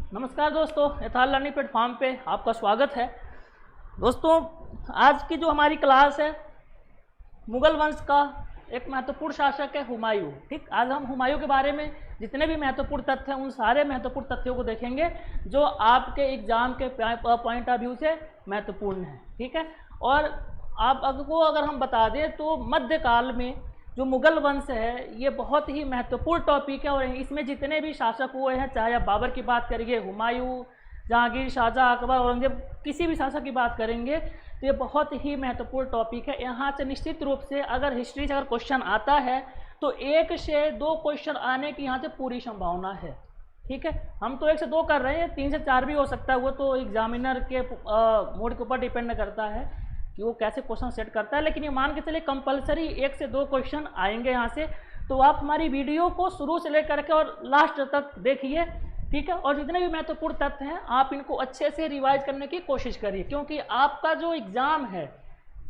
नमस्कार दोस्तों, यथार्थ लर्निंग प्लेटफॉर्म पे आपका स्वागत है। दोस्तों, आज की जो हमारी क्लास है मुगल वंश का एक महत्वपूर्ण शासक है हुमायूं। ठीक, आज हम हुमायूं के बारे में जितने भी महत्वपूर्ण तथ्य हैं उन सारे महत्वपूर्ण तथ्यों को देखेंगे जो आपके एग्जाम के पॉइंट ऑफ व्यू से महत्वपूर्ण है। ठीक है, और आपको अगर हम बता दें तो मध्यकाल में जो मुगल वंश है ये बहुत ही महत्वपूर्ण टॉपिक है और इसमें जितने भी शासक हुए हैं, चाहे आप बाबर की बात करिए, हुमायूं, जहांगीर, शाहजहां, अकबर, औरंगजेब, किसी भी शासक की बात करेंगे तो ये बहुत ही महत्वपूर्ण टॉपिक है। यहाँ से निश्चित रूप से अगर हिस्ट्री से अगर क्वेश्चन आता है तो 1 से 2 क्वेश्चन आने की यहाँ से पूरी संभावना है। ठीक है, हम तो 1 से 2 कर रहे हैं, 3 से 4 भी हो सकता है, वो तो एग्जामिनर के मूड के ऊपर डिपेंड करता है कि वो कैसे क्वेश्चन सेट करता है। लेकिन ये मान के चलिए कंपलसरी 1 से 2 क्वेश्चन आएंगे यहाँ से, तो आप हमारी वीडियो को शुरू से लेकर के और लास्ट तक देखिए। ठीक है, और जितने भी महत्वपूर्ण तथ्य हैं आप इनको अच्छे से रिवाइज करने की कोशिश करिए, क्योंकि आपका जो एग्ज़ाम है,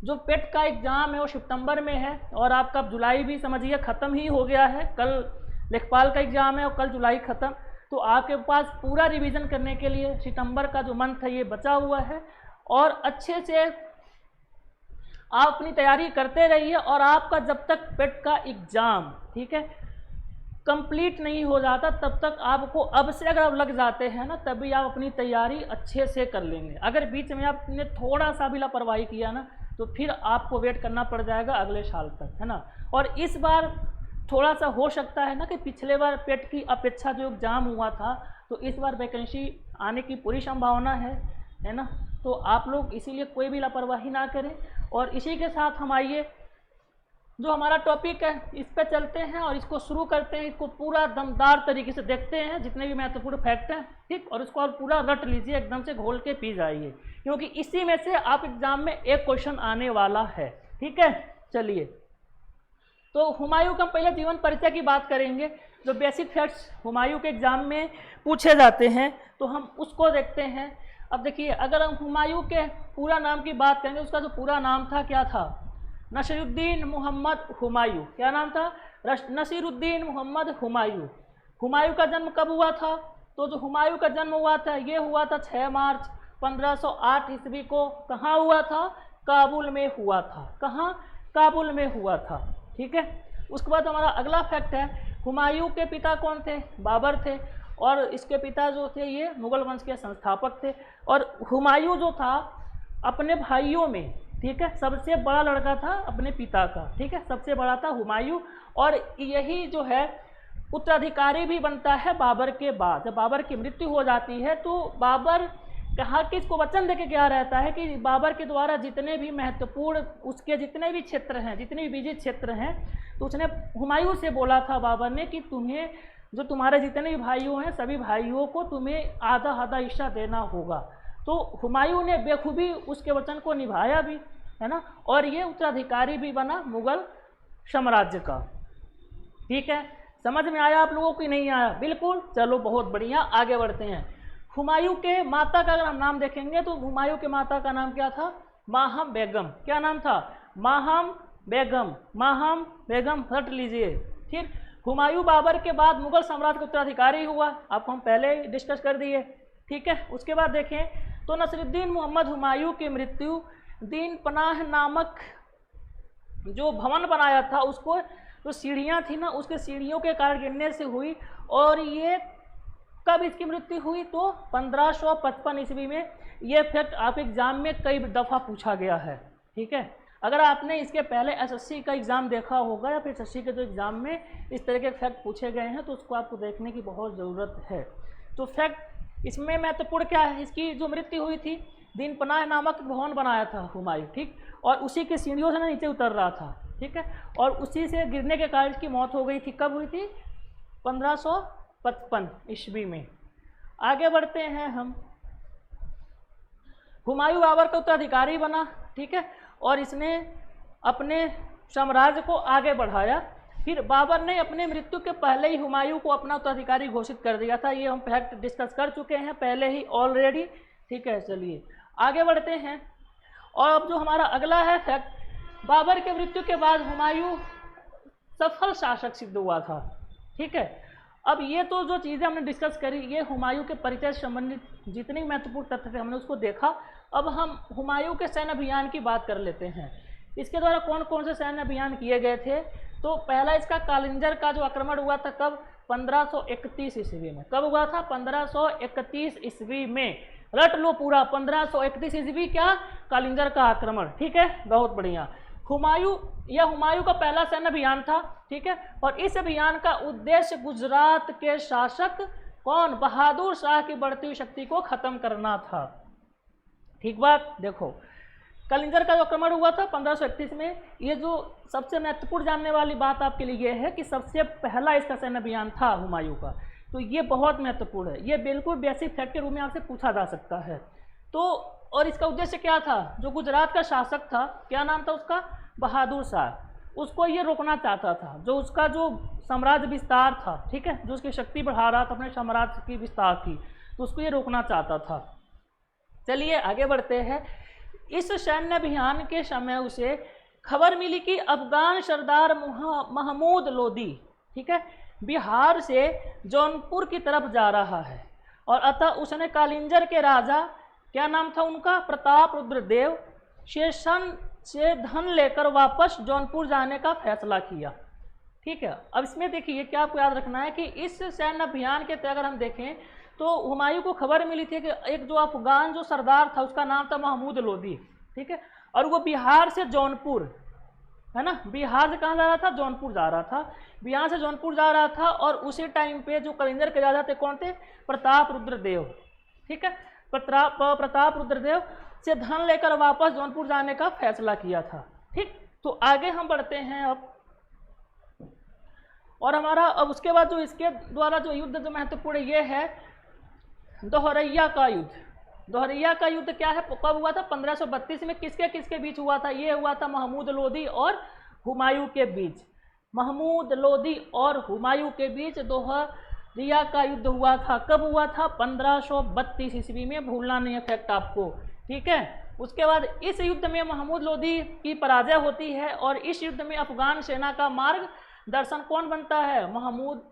जो पेट का एग्ज़ाम है वो सितंबर में है और आपका जुलाई भी समझिए ख़त्म ही हो गया है। कल लेखपाल का एग्ज़ाम है और कल जुलाई ख़त्म, तो आपके पास पूरा रिवीजन करने के लिए सितंबर का जो मंथ है ये बचा हुआ है और अच्छे से आप अपनी तैयारी करते रहिए। और आपका जब तक पेट का एग्ज़ाम, ठीक है, कंप्लीट नहीं हो जाता तब तक आपको अब से अगर आप लग जाते हैं ना, तभी आप अपनी तैयारी अच्छे से कर लेंगे। अगर बीच में आपने थोड़ा सा भी लापरवाही किया ना तो फिर आपको वेट करना पड़ जाएगा अगले साल तक, है ना। और इस बार थोड़ा सा हो सकता है ना कि पिछले बार पेट की अपेक्षा जो एग्ज़ाम हुआ था तो इस बार वैकेंसी आने की पूरी संभावना है ना। तो आप लोग इसीलिए कोई भी लापरवाही ना करें। और इसी के साथ हम आइए जो हमारा टॉपिक है इस पर चलते हैं और इसको शुरू करते हैं। इसको पूरा दमदार तरीके से देखते हैं, जितने भी महत्वपूर्ण फैक्ट हैं, ठीक, और इसको आप पूरा रट लीजिए, एकदम से घोल के पी जाइए, क्योंकि इसी में से आप एग्जाम में एक क्वेश्चन आने वाला है। ठीक है, चलिए, तो हुमायूं का पहले जीवन परिचय की बात करेंगे। जो बेसिक फैक्ट्स हुमायूं के एग्जाम में पूछे जाते हैं तो हम उसको देखते हैं। अब देखिए, अगर हम हुमायूं के पूरा नाम की बात करेंगे, उसका जो पूरा नाम था क्या था? नसीरुद्दीन मोहम्मद हुमायूं। क्या नाम था? नसीरुद्दीन मोहम्मद हुमायूं। हुमायूं का जन्म कब हुआ था? तो जो हुमायूं का जन्म हुआ था ये हुआ था 6 मार्च 1508 ईस्वी को। कहाँ हुआ था? काबुल में हुआ था। कहाँ? काबुल में हुआ था। ठीक है, उसके बाद हमारा अगला फैक्ट है, हुमायूं के पिता कौन थे? बाबर थे, और इसके पिता जो थे ये मुगल वंश के संस्थापक थे। और हुमायूं जो था अपने भाइयों में, ठीक है, सबसे बड़ा लड़का था अपने पिता का। ठीक है, सबसे बड़ा था हुमायूं, और यही जो है उत्तराधिकारी भी बनता है बाबर के बाद। जब बाबर की मृत्यु हो जाती है तो बाबर कहा कि इसको वचन देके क्या रहता है कि बाबर के द्वारा जितने भी महत्वपूर्ण उसके जितने भी क्षेत्र हैं, जितने भी विजित क्षेत्र हैं, तो उसने हुमायूं से बोला था बाबर ने कि तुम्हें जो तुम्हारे जितने भी भाइयों हैं सभी भाइयों को तुम्हें आधा आधा हिस्सा देना होगा। तो हुमायूं ने बेखूबी उसके वचन को निभाया भी, है ना, और ये उत्तराधिकारी भी बना मुगल साम्राज्य का। ठीक है, समझ में आया आप लोगों को? नहीं आया? बिल्कुल, चलो बहुत बढ़िया, आगे बढ़ते हैं। हुमायूं के माता का अगर हम नाम देखेंगे तो हुमायूं के माता का नाम क्या था? माहम बेगम। क्या नाम था? माहम बेगम। माहम बेगम, रट लीजिए। फिर हुमायूं बाबर के बाद मुगल साम्राज्य का उत्तराधिकारी हुआ, आपको हम पहले ही डिस्कस कर दिए। ठीक है, उसके बाद देखें तो नसीरुद्दीन मोहम्मद हुमायूं की मृत्यु दीन पनाह नामक जो भवन बनाया था उसको, जो सीढ़ियाँ थी ना, उसके सीढ़ियों के कारण गिरने से हुई। और ये कब इसकी मृत्यु हुई? तो 1555 ईस्वी में। ये फैक्ट आप एग्जाम में कई दफ़ा पूछा गया है। ठीक है, अगर आपने इसके पहले एसएससी का एग्ज़ाम देखा होगा या फिर एसएससी के जो एग्ज़ाम में इस तरह के फैक्ट पूछे गए हैं तो उसको आपको देखने की बहुत ज़रूरत है। तो फैक्ट इसमें महत्वपूर्ण क्या है? इसकी जो मृत्यु हुई थी, दीन पनाह नामक भवन बनाया था हुमायूं, ठीक, और उसी के सीढ़ियों से नीचे उतर रहा था। ठीक है, और उसी से गिरने के कारण इसकी मौत हो गई थी। कब हुई थी? 1555 ईस्वी में। आगे बढ़ते हैं हम। हुमायूं बाबर का उत्तराधिकारी बना, ठीक है, और इसने अपने साम्राज्य को आगे बढ़ाया। फिर बाबर ने अपने मृत्यु के पहले ही हुमायूं को अपना उत्तराधिकारी घोषित कर दिया था। ये हम फैक्ट डिस्कस कर चुके हैं पहले ही ऑलरेडी। ठीक है, चलिए आगे बढ़ते हैं। और अब जो हमारा अगला है फैक्ट, बाबर के मृत्यु के बाद हुमायूं सफल शासक सिद्ध हुआ था। ठीक है, अब ये तो जो चीज़ें हमने डिस्कस करी, ये हुमायूं के परिचय से संबंधित जितनी महत्वपूर्ण तथ्य थे हमने उसको देखा। अब हम हुमायूं के सैन्य अभियान की बात कर लेते हैं। इसके द्वारा कौन कौन से सैन्य अभियान किए गए थे। तो पहला इसका कालिंजर का जो आक्रमण हुआ था, कब, 1531 ईस्वी में। कब हुआ था, 1531 ईस्वी में। रट लो पूरा, 1531 ईस्वी क्या, कालिंजर का आक्रमण। ठीक है, बहुत बढ़िया। हुमायूं का पहला सैन्य अभियान था। ठीक है, और इस अभियान का उद्देश्य गुजरात के शासक कौन, बहादुर शाह की बढ़ती हुई शक्ति को खत्म करना था। ठीक बात, देखो कालिंजर का जो आक्रमण हुआ था 1531 में, ये जो सबसे महत्वपूर्ण जानने वाली बात आपके लिए ये है कि सबसे पहला इसका सैन्य अभियान था हुमायूं का। तो ये बहुत महत्वपूर्ण है, ये बिल्कुल बेसिक फैक्ट के रूप में आपसे पूछा जा सकता है। तो और इसका उद्देश्य क्या था, जो गुजरात का शासक था, क्या नाम था उसका, बहादुर शाह, उसको ये रोकना चाहता था, जो उसका जो साम्राज्य विस्तार था, ठीक है, जो उसकी शक्ति बढ़ा रहा था अपने साम्राज्य की विस्तार की, तो उसको ये रोकना चाहता था। चलिए आगे बढ़ते हैं। इस सैन्य अभियान के समय उसे खबर मिली कि अफगान सरदार महमूद लोदी, ठीक है, बिहार से जौनपुर की तरफ जा रहा है, और अतः उसने कालिंजर के राजा, क्या नाम था उनका, प्रताप रुद्रदेव, से धन लेकर वापस जौनपुर जाने का फैसला किया। ठीक है, अब इसमें देखिए क्या आपको याद रखना है कि इस सैन्य अभियान के तहत अगर हम देखें तो हुमायूं को खबर मिली थी कि एक जो अफगान जो सरदार था उसका नाम था महमूद लोदी, ठीक है, और वो बिहार से जौनपुर, है ना, बिहार से कहाँ जा रहा था, जौनपुर जा रहा था, बिहार से जौनपुर जा रहा था। और उसी टाइम पे जो कालिंजर के राजा थे कौन थे, प्रताप रुद्रदेव, ठीक है, प्रताप रुद्रदेव से धन लेकर वापस जौनपुर जाने का फैसला किया था। ठीक, तो आगे हम बढ़ते हैं अब, और हमारा अब उसके बाद जो इसके द्वारा जो युद्ध जो महत्वपूर्ण ये है दोहरैया का युद्ध। दोहरैया का युद्ध क्या है, कब हुआ था, 1532 में। किसके किसके बीच हुआ था, ये हुआ था महमूद लोदी और हुमायूं के बीच। महमूद लोदी और हुमायूं के बीच दोहरैया का युद्ध हुआ था। कब हुआ था, 1532 ईस्वी में, भूलना नहीं है फैक्ट आपको। ठीक है, उसके बाद इस युद्ध में महमूद लोदी की पराजय होती है, और इस युद्ध में अफगान सेना का मार्ग दर्शन कौन बनता है, महमूद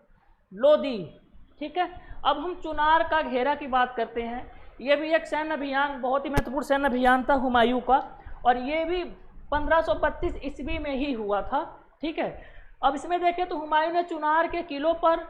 लोदी। ठीक है, अब हम चुनार का घेरा की बात करते हैं। ये भी एक सैन्य अभियान, बहुत ही महत्वपूर्ण सैन्य अभियान था हुमायूं का, और ये भी 1532 ईस्वी में ही हुआ था। ठीक है, अब इसमें देखें तो हुमायूं ने चुनार के किलों पर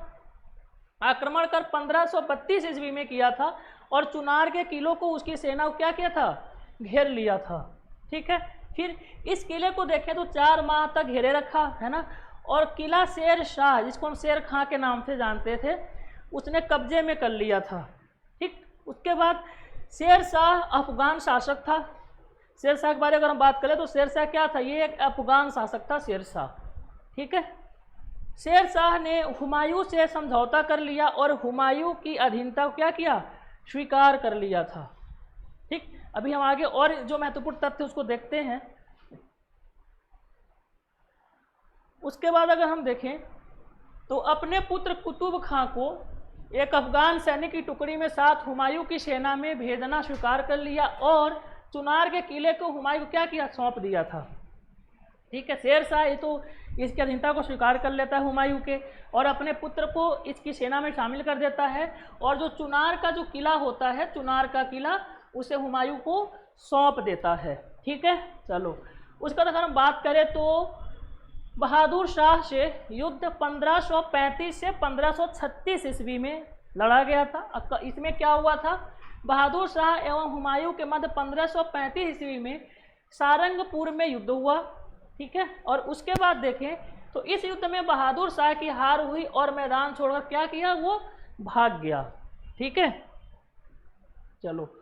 आक्रमण कर 1532 ईस्वी में किया था, और चुनार के किलों को उसकी सेना को क्या किया था, घेर लिया था। ठीक है, फिर इस किले को देखें तो 4 माह तक घेरे रखा, है ना, और किला शेर शाह, जिसको हम शेर खां के नाम से जानते थे, उसने कब्जे में कर लिया था। ठीक, उसके बाद शेर शाह अफगान शासक था। शेर शाह के बारे में अगर हम बात करें तो शेर शाह क्या था, ये एक अफगान शासक था शेर शाह। ठीक है, शेर शाह ने हुमायूं से समझौता कर लिया और हुमायूं की अधीनता को क्या किया, स्वीकार कर लिया था। ठीक, अभी हम आगे और जो महत्वपूर्ण तथ्य उसको देखते हैं। उसके बाद अगर हम देखें तो अपने पुत्र कुतुब खां को एक अफगान सैनिक की टुकड़ी में साथ हुमायूं की सेना में भेजना स्वीकार कर लिया, और चुनार के किले को हुमायूं को क्या किया, सौंप दिया था। ठीक है, शेर शाह ये तो इसकी अधीनता को स्वीकार कर लेता है हुमायूं के, और अपने पुत्र को इसकी सेना में शामिल कर देता है, और जो चुनार का जो किला होता है, चुनार का किला, उसे हुमायूं को सौंप देता है। ठीक है, चलो उसका अगर हम बात करें तो बहादुर शाह से युद्ध 1535 से 1536 ईस्वी में लड़ा गया था। इसमें क्या हुआ था, बहादुर शाह एवं हुमायूं के मध्य 1535 ईस्वी में सारंगपुर में युद्ध हुआ। ठीक है, और उसके बाद देखें तो इस युद्ध में बहादुर शाह की हार हुई और मैदान छोड़कर क्या किया, वो भाग गया। ठीक है, चलो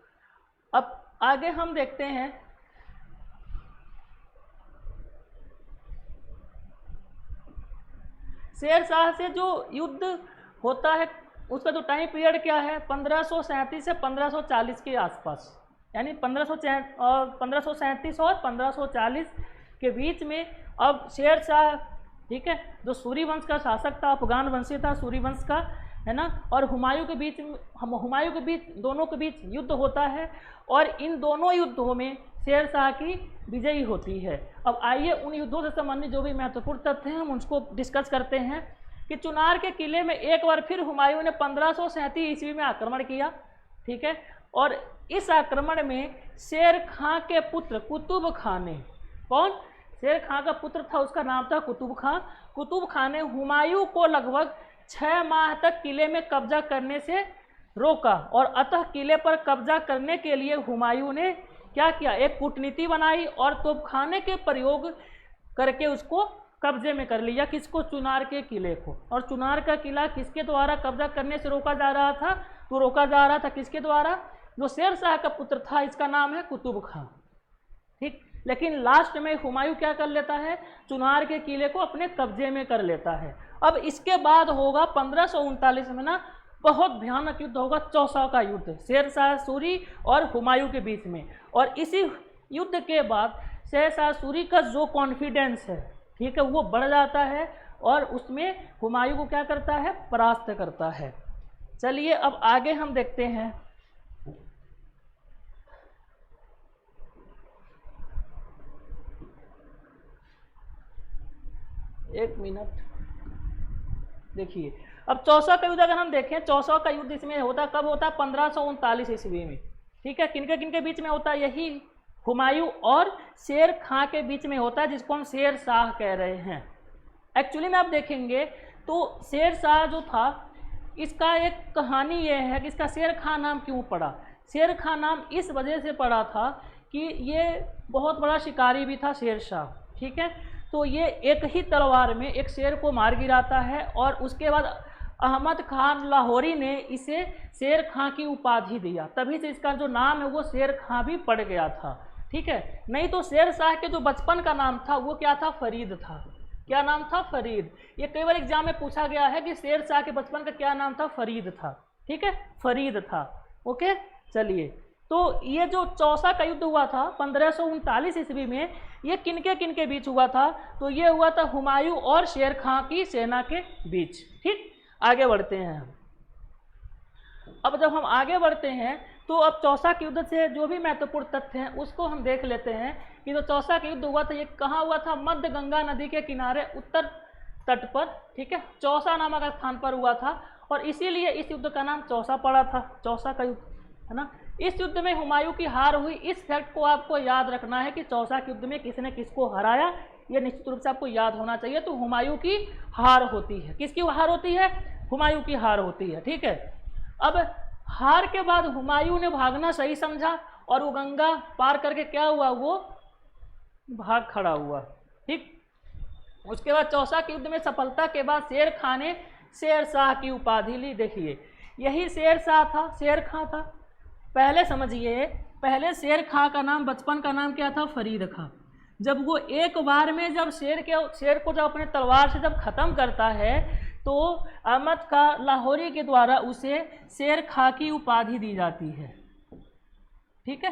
अब आगे हम देखते हैं। शेर शाह से जो युद्ध होता है उसका जो टाइम पीरियड क्या है, 1537 से 1540 के आसपास, यानी 1537 और 1540 के बीच में। अब शेर शाह, ठीक है, जो सूर्यवंश का शासक था, अफगान वंशी था, सूर्यवंश का, है ना, और हुमायूं के बीच दोनों के बीच युद्ध होता है, और इन दोनों युद्धों में शेर शाह की विजयी होती है। अब आइए उन युद्धों से संबंधित जो भी महत्वपूर्ण तथ्य हैं हम उसको डिस्कस करते हैं। कि चुनार के किले में एक बार फिर हुमायूं ने 1537 ईस्वी में आक्रमण किया, ठीक है। और इस आक्रमण में शेर खां के पुत्र कुतुब खां ने, कौन, शेर खां का पुत्र था, उसका नाम था कुतुब खां। कुतुब खां ने हुमायूं को लगभग 6 माह तक किले में कब्जा करने से रोका और अतः किले पर कब्जा करने के लिए हुमायूं ने क्या किया, एक कूटनीति बनाई और तोपखाने के प्रयोग करके उसको कब्जे में कर लिया। किसको, चुनार के किले को। और चुनार का किला किसके द्वारा कब्जा करने से रोका जा रहा था, तो रोका जा रहा था किसके द्वारा, जो शेर शाह का पुत्र था, इसका नाम है कुतुब खां, ठीक। लेकिन लास्ट में हुमायूं क्या कर लेता है, चुनार के किले को अपने कब्जे में कर लेता है। अब इसके बाद होगा 1539 में ना बहुत भयानक युद्ध होगा, चौसा का युद्ध, शेर शाह सूरी और हुमायूं के बीच में। और इसी युद्ध के बाद शेर शाह सूरी का जो कॉन्फिडेंस है, ठीक है, वो बढ़ जाता है और उसमें हुमायूं को क्या करता है, परास्त करता है। चलिए अब आगे हम देखते हैं। एक मिनट देखिए, अब चौसा का युद्ध अगर हम देखें, चौसा का युद्ध इसमें होता कब होता है, 1539 ईस्वी में, ठीक है। किनके बीच में होता है, यही हुमायूं और शेर खां के बीच में होता है, जिसको हम शेर शाह कह रहे हैं। एक्चुअली में आप देखेंगे तो शेर शाह जो था, इसका एक कहानी ये है कि इसका शेर खां नाम क्यों पड़ा। शेर खां नाम इस वजह से पड़ा था कि ये बहुत बड़ा शिकारी भी था शेर शाह, ठीक है। तो ये एक ही तलवार में एक शेर को मार गिराता है और उसके बाद अहमद खान लाहौरी ने इसे शेर खां की उपाधि दिया, तभी से इसका जो नाम है वो शेर खां भी पड़ गया था, ठीक है। नहीं तो शेर शाह के जो बचपन का नाम था वो क्या था, फरीद था। क्या नाम था, फरीद। ये कई बार एग्जाम में पूछा गया है कि शेर शाह के बचपन का क्या नाम था, फरीद था, ठीक है, फरीद था। ओके, चलिए, तो ये जो चौसा का युद्ध हुआ था 1539 ईस्वी में, ये किनके बीच हुआ था, तो ये हुआ था हुमायूं और शेर खां की सेना के बीच, ठीक। आगे बढ़ते हैं। अब जब हम आगे बढ़ते हैं तो अब चौसा के युद्ध से जो भी महत्वपूर्ण तथ्य हैं उसको हम देख लेते हैं कि जो चौसा का युद्ध हुआ था ये कहाँ हुआ था, मध्य गंगा नदी के किनारे उत्तर तट पर, ठीक है, चौसा नामक स्थान पर हुआ था और इसीलिए इस युद्ध का नाम चौसा पड़ा था, चौसा का युद्ध, है ना। इस युद्ध में हुमायूं की हार हुई, इस फैक्ट को आपको याद रखना है कि चौसा के युद्ध में किसने किसको हराया, ये निश्चित रूप से आपको याद होना चाहिए। तो हुमायूं की हार होती है, किसकी हार होती है, हुमायूं की हार होती है, ठीक है। अब हार के बाद हुमायूं ने भागना सही समझा और वो गंगा पार करके क्या हुआ, वो भाग खड़ा हुआ, ठीक। उसके बाद चौसा के युद्ध में सफलता के बाद शेर खां ने शेर शाह की उपाधि ली। देखिए, यही शेर शाह था, शेर खां था। पहले समझिए, पहले शेर खां का नाम, बचपन का नाम क्या था, फरीद खां। जब वो एक बार में जब शेर को जब अपने तलवार से जब ख़त्म करता है तो अहमद खां लाहौरी के द्वारा उसे शेर खां की उपाधि दी जाती है, ठीक है,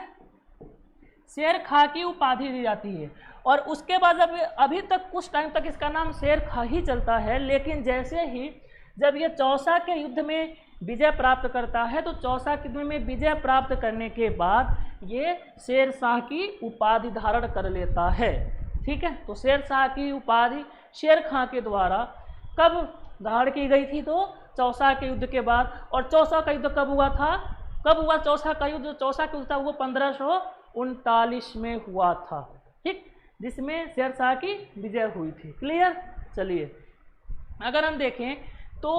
शेर खां की उपाधि दी जाती है। और उसके बाद जब अभी तक कुछ टाइम तक इसका नाम शेर खां ही चलता है, लेकिन जैसे ही जब ये चौसा के युद्ध में विजय प्राप्त करता है तो चौसा के युद्ध में विजय प्राप्त करने के बाद ये शेर शाह की उपाधि धारण कर लेता है, ठीक है। तो शेर शाह की उपाधि शेर खां के द्वारा कब धारण की गई थी, तो चौसा के युद्ध के बाद। और चौसा का युद्ध कब हुआ था, कब हुआ चौसा का युद्ध, चौसा का युद्ध था वो 1539 में हुआ था, ठीक, जिसमें शेर शाह की विजय हुई थी। क्लियर। चलिए, अगर हम देखें तो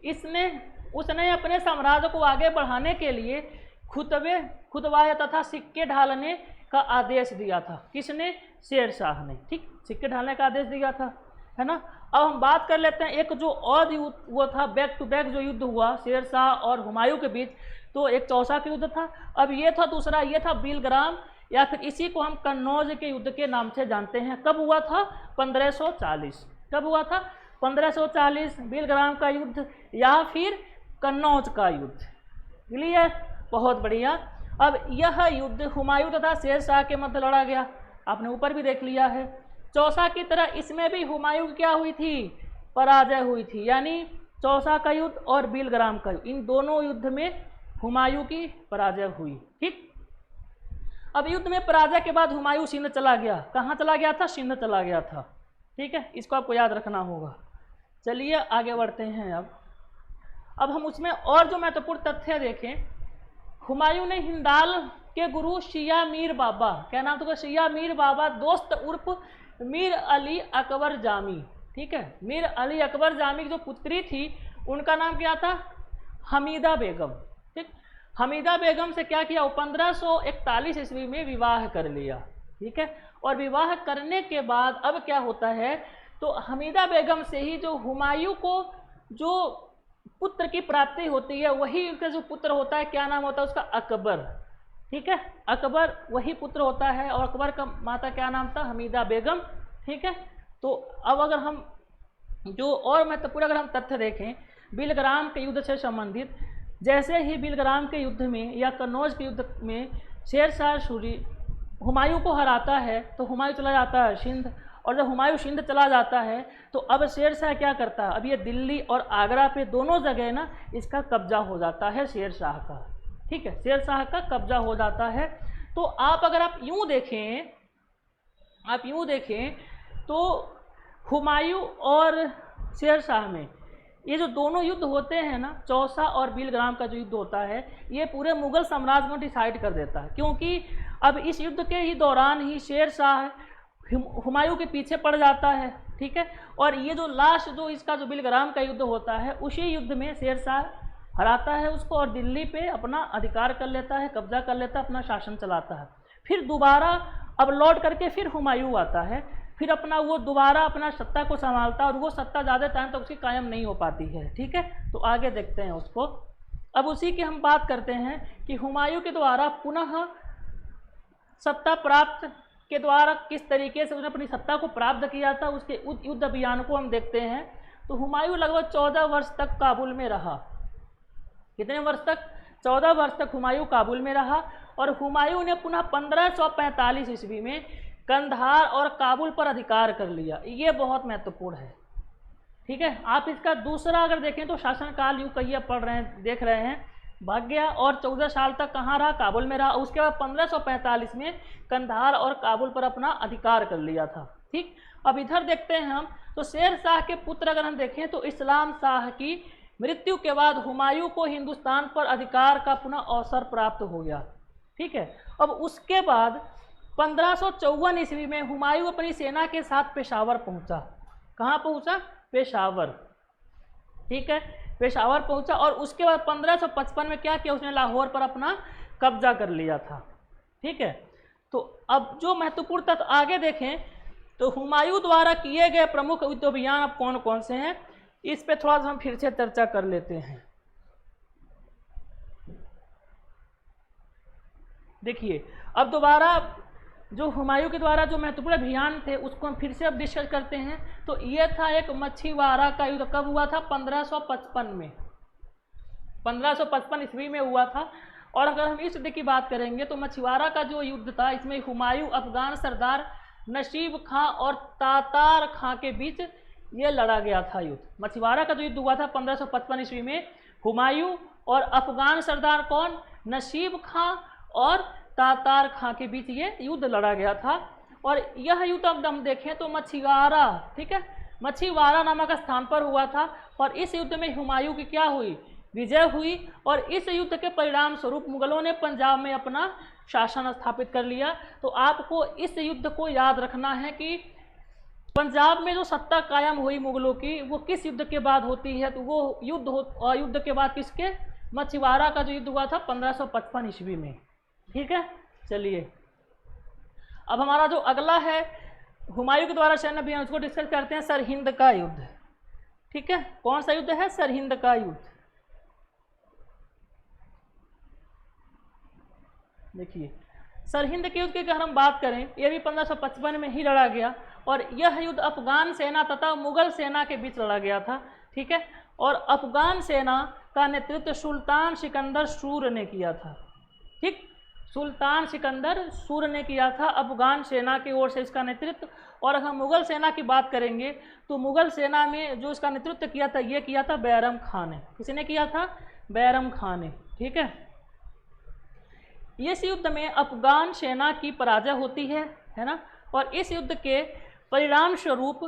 उसने अपने साम्राज्य को आगे बढ़ाने के लिए खुतवाए तथा सिक्के ढालने का आदेश दिया था। किसने, शेर शाह ने, ठीक, सिक्के ढालने का आदेश दिया था, है ना। अब हम बात कर लेते हैं एक जो और युद्ध वो था, बैक टू बैक जो युद्ध हुआ शेर शाह और हुमायूं के बीच, तो एक चौसा का युद्ध था। अब ये था दूसरा, ये था बिलग्राम, या फिर इसी को हम कन्नौज के युद्ध के नाम से जानते हैं। कब हुआ था, 1540। कब हुआ था, 1540, बिलग्राम का युद्ध या फिर कन्नौज का युद्ध। क्लियर, बहुत बढ़िया। अब यह युद्ध हुमायूं तथा शेर शाह के मध्य लड़ा गया, आपने ऊपर भी देख लिया है। चौसा की तरह इसमें भी हुमायूं की क्या हुई थी, पराजय हुई थी, यानी चौसा का युद्ध और बिलग्राम का युद्ध, इन दोनों युद्ध में हुमायूं की पराजय हुई, ठीक। अब युद्ध में पराजय के बाद हुमायूं सिंध चला गया। कहाँ चला गया था, सिंध चला गया था, ठीक है, इसको आपको याद रखना होगा। चलिए आगे बढ़ते हैं। अब हम उसमें और जो महत्वपूर्ण तथ्य देखें, हुमायूं ने हिंदाल के गुरु शिया मीर बाबा, क्या नाम था, शिया मीर बाबा दोस्त उर्फ मीर अली अकबर जामी, ठीक है, मीर अली अकबर जामी की जो पुत्री थी उनका नाम क्या था, हमीदा बेगम, ठीक। हमीदा बेगम से क्या किया, 1541 ईस्वी में विवाह कर लिया, ठीक है। और विवाह करने के बाद अब क्या होता है, तो हमीदा बेगम से ही जो हुमायूं को जो पुत्र की प्राप्ति होती है, वही उनका जो पुत्र होता है, क्या नाम होता है उसका, अकबर, ठीक है, अकबर वही पुत्र होता है। और अकबर का माता क्या नाम था, हमीदा बेगम, ठीक है। तो अब अगर हम जो और महत्वपूर्ण अगर हम तथ्य देखें बिलग्राम के युद्ध से संबंधित, जैसे ही बिलग्राम के युद्ध में या कन्नौज के युद्ध में शेरशाह सूरी हुमायूं को हराता है, तो हुमायूं चला जाता है सिंध, और जब हुमायूं सिंध चला जाता है तो अब शेरशाह क्या करता है, अब ये दिल्ली और आगरा पे दोनों जगह ना इसका कब्जा हो जाता है शेरशाह का, ठीक है, शेरशाह का कब्जा हो जाता है। तो अगर आप यूं देखें तो हुमायूं और शेरशाह में ये जो दोनों युद्ध होते हैं ना, चौसा और बिलग्राम का जो युद्ध होता है, ये पूरे मुगल साम्राज्य को डिसाइड कर देता है, क्योंकि अब इस युद्ध के ही दौरान ही शेरशाह हुमायूं के पीछे पड़ जाता है, ठीक है। और ये जो लास्ट जो इसका जो बिलग्राम का युद्ध होता है, उसी युद्ध में शेरशाह हराता है उसको और दिल्ली पे अपना अधिकार कर लेता है, कब्जा कर लेता है, अपना शासन चलाता है। फिर दोबारा अब लौट करके फिर हुमायूं आता है, फिर अपना वो दोबारा अपना सत्ता को संभालता है, और वो सत्ता ज़्यादा टाइम तक उसकी कायम नहीं हो पाती है, ठीक है। तो आगे देखते हैं उसको। अब उसी की हम बात करते हैं कि हुमायूं के द्वारा पुनः सत्ता प्राप्त के द्वारा किस तरीके से उसने अपनी सत्ता को प्राप्त किया था, उसके युद्ध अभियान को हम देखते हैं। तो हुमायूं लगभग 14 वर्ष तक काबुल में रहा। कितने वर्ष तक, 14 वर्ष तक हुमायूं काबुल में रहा। और हुमायूं ने पुनः 1545 ईस्वी में कंधार और काबुल पर अधिकार कर लिया। ये बहुत महत्वपूर्ण है, ठीक है। आप इसका दूसरा अगर देखें तो शासनकाल यूं कहिए पढ़ रहे हैं, देख रहे हैं, भाग गया और 14 साल तक कहाँ रहा, काबुल में रहा। उसके बाद 1545 में कंधार और काबुल पर अपना अधिकार कर लिया था, ठीक। अब इधर देखते हैं हम, तो शेर शाह के पुत्र अगर हम देखें तो इस्लाम शाह की मृत्यु के बाद हुमायूं को हिंदुस्तान पर अधिकार का पुनः अवसर प्राप्त हो गया, ठीक है। अब उसके बाद 1554 ईस्वी में हुमायूं अपनी सेना के साथ पेशावर पहुंचा। कहाँ पहुंचा, पेशावर, ठीक है, पेशावर पहुंचा। और उसके बाद 1555 में क्या किया, उसने लाहौर पर अपना कब्जा कर लिया था, ठीक है। तो अब जो महत्वपूर्ण तथ्य आगे देखें तो हुमायूं द्वारा किए गए प्रमुख युद्ध अभियान अब कौन कौन से हैं, इस पे थोड़ा सा हम फिर से चर्चा कर लेते हैं। देखिए अब दोबारा जो हुमायूं के द्वारा जो महत्वपूर्ण अभियान थे उसको हम फिर से अब डिस्कस करते हैं। तो ये था एक मछीवाड़ा का युद्ध, कब हुआ था, 1555 में, 1555 ईस्वी में हुआ था। और अगर हम इस युद्ध की बात करेंगे तो मछीवाड़ा का जो युद्ध था, इसमें हुमायूं अफगान सरदार नसीब खां और तातार खां के बीच ये लड़ा गया था युद्ध। मछीवाड़ा का जो युद्ध हुआ था 1555 ईस्वी में, हुमायूं और अफगान सरदार कौन, नसीब खां और तातार खां के बीच ये युद्ध लड़ा गया था। और यह युद्ध अब हम देखें तो मछीवाड़ा, ठीक है, मछीवाड़ा नामक स्थान पर हुआ था। और इस युद्ध में हुमायूं की क्या हुई, विजय हुई। और इस युद्ध के परिणाम स्वरूप मुगलों ने पंजाब में अपना शासन स्थापित कर लिया। तो आपको इस युद्ध को याद रखना है कि पंजाब में जो सत्ता कायम हुई मुगलों की, वो किस युद्ध के बाद होती है, तो वो युद्ध के बाद किसके, मछीवाड़ा का जो युद्ध हुआ था 1555 ईस्वी में, ठीक है। चलिए अब हमारा जो अगला है हुमायूं के द्वारा सैन्य अभियान, उसको डिस्कस करते हैं, सरहिंद का युद्ध, ठीक है। कौन सा युद्ध है, सरहिंद का युद्ध। देखिए सरहिंद के युद्ध की अगर हम बात करें, यह भी 1555 में ही लड़ा गया। और यह युद्ध अफगान सेना तथा मुगल सेना के बीच लड़ा गया था, ठीक है। और अफगान सेना का नेतृत्व सुल्तान सिकंदर सूर ने किया था, ठीक, सुल्तान सिकंदर सूर ने किया था अफगान सेना की ओर से इसका नेतृत्व। और अगर हम मुगल सेना की बात करेंगे तो मुगल सेना में जो इसका नेतृत्व किया था, ये किया था बैरम खान ने। किसने किया था, बैरम खान ने, ठीक है। इस युद्ध में अफगान सेना की पराजय होती है ना। और इस युद्ध के परिणाम स्वरूप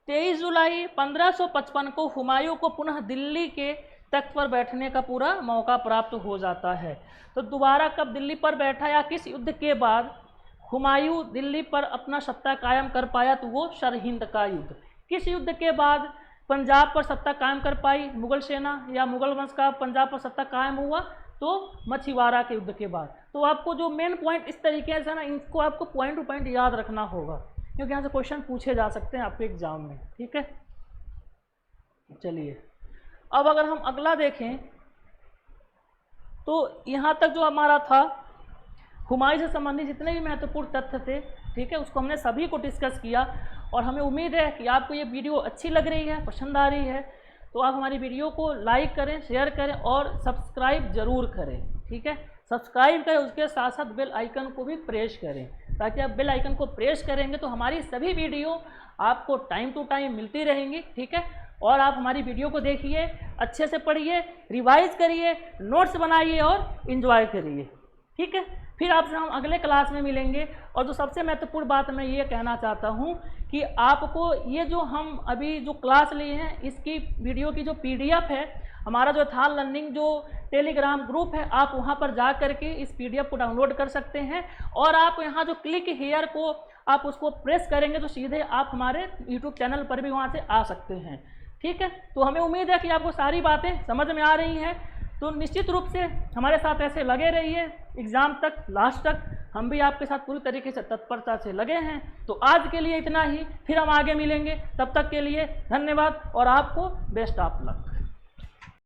23 जुलाई 1555 को हुमायूं को पुनः दिल्ली के तख्त पर बैठने का पूरा मौका प्राप्त हो जाता है। तो दोबारा कब दिल्ली पर बैठा या किस युद्ध के बाद हुमायूं दिल्ली पर अपना सत्ता कायम कर पाया, तो वो सरहिंद का युद्ध। किस युद्ध के बाद पंजाब पर सत्ता कायम कर पाई मुगल सेना या मुगल वंश का पंजाब पर सत्ता कायम हुआ, तो मछुआरा के युद्ध के बाद। तो आपको जो मेन पॉइंट इस तरीके से ना, इनको आपको पॉइंट टू पॉइंट याद रखना होगा, क्योंकि यहाँ से क्वेश्चन पूछे जा सकते हैं आपके एग्जाम में। ठीक है, चलिए अब अगर हम अगला देखें तो यहाँ तक जो हमारा था हुमायूं से संबंधित जितने भी महत्वपूर्ण तथ्य थे, ठीक है, उसको हमने सभी को डिस्कस किया। और हमें उम्मीद है कि आपको ये वीडियो अच्छी लग रही है, पसंद आ रही है, तो आप हमारी वीडियो को लाइक करें, शेयर करें और सब्सक्राइब जरूर करें। ठीक है, सब्सक्राइब करें, उसके साथ साथ बेल आइकन को भी प्रेस करें, ताकि आप बेल आइकन को प्रेस करेंगे तो हमारी सभी वीडियो आपको टाइम टू टाइम मिलती रहेंगी। ठीक है, और आप हमारी वीडियो को देखिए, अच्छे से पढ़िए, रिवाइज करिए, नोट्स बनाइए और इन्जॉय करिए। ठीक है, फिर आपसे हम अगले क्लास में मिलेंगे। और जो सबसे महत्वपूर्ण बात मैं ये कहना चाहता हूँ कि आपको ये जो हम अभी जो क्लास लिए हैं, इसकी वीडियो की जो PDF है, हमारा जो था लर्निंग जो टेलीग्राम ग्रुप है, आप वहाँ पर जा करके इस PDF को डाउनलोड कर सकते हैं। और आप यहाँ जो क्लिक हियर को आप उसको प्रेस करेंगे तो सीधे आप हमारे YouTube चैनल पर भी वहाँ से आ सकते हैं। ठीक है, तो हमें उम्मीद है कि आपको सारी बातें समझ में आ रही हैं। तो निश्चित रूप से हमारे साथ ऐसे लगे रहिए एग्ज़ाम तक, लास्ट तक हम भी आपके साथ पूरी तरीके से तत्परता से लगे हैं। तो आज के लिए इतना ही, फिर हम आगे मिलेंगे। तब तक के लिए धन्यवाद और आपको बेस्ट ऑफ लक।